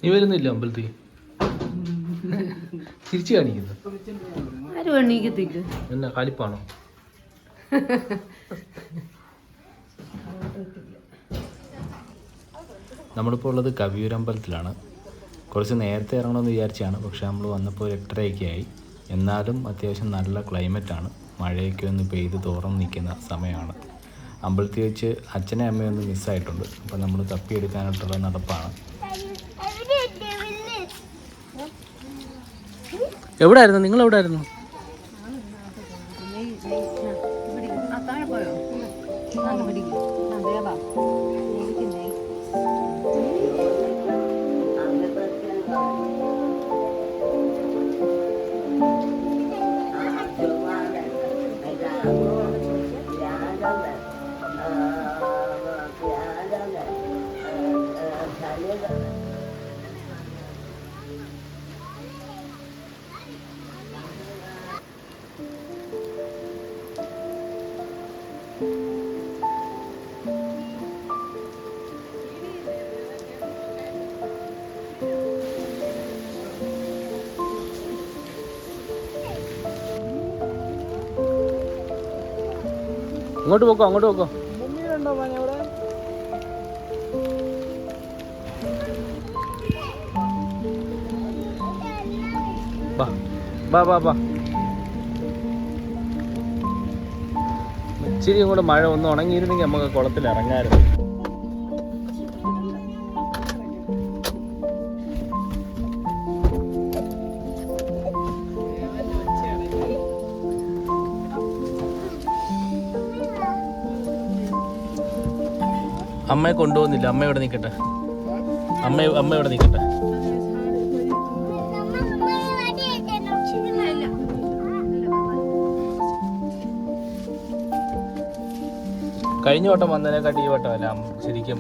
നീ വരുന്നില്ല അമ്പലത്തിൽ? തിരിച്ചു കാണിക്കുന്നു. എന്നാ കാലിപ്പാണോ? നമ്മളിപ്പോൾ ഉള്ളത് കവിയൂരമ്പലത്തിലാണ്. കുറച്ച് നേരത്തെ ഇറങ്ങണമെന്ന് വിചാരിച്ചാണ്, പക്ഷെ നമ്മൾ വന്നപ്പോൾ 8:30 ആയി. എന്നാലും അത്യാവശ്യം നല്ല ക്ലൈമറ്റാണ്. മഴയൊക്കെ ഒന്ന് പെയ്ത് തോർന്ന് നിൽക്കുന്ന സമയമാണ്. അമ്പലത്തിൽ വെച്ച് അച്ഛനെ അമ്മയൊന്ന് മിസ്സായിട്ടുണ്ട്. അപ്പം നമ്മൾ തപ്പിയെടുക്കാനായിട്ടുള്ള നടപ്പാണ്. എവിടെ ആയിരുന്നു നിങ്ങൾ? എവിടെ ആയിരുന്നു? അങ്ങോട്ട് പോക്കോ, അങ്ങോട്ട് പോക്കോ. ഇച്ചിരി കൂടെ മഴ ഒന്ന് ഉണങ്ങിയിരുന്നെങ്കിൽ നമുക്ക് കുളത്തിൽ ഇറങ്ങാമായിരുന്നു. അമ്മയെ കൊണ്ടുപോകുന്നില്ല. അമ്മ ഇവിടെ നിൽക്കട്ടെ. അമ്മ ഇവിടെ നിൽക്കട്ടെ. കഴിഞ്ഞ വട്ടം വന്നതിനെക്കാട്ടി ഈ വട്ടമല്ല ശരിക്കും.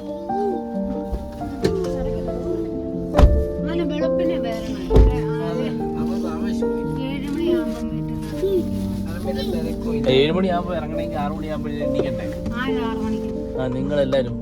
ഏഴുമണിയാകുമ്പോ ഇറങ്ങണമെങ്കിൽ 6 മണിയാകുമ്പോഴേ എണീക്കണ്ടേ? നിങ്ങളെല്ലാരും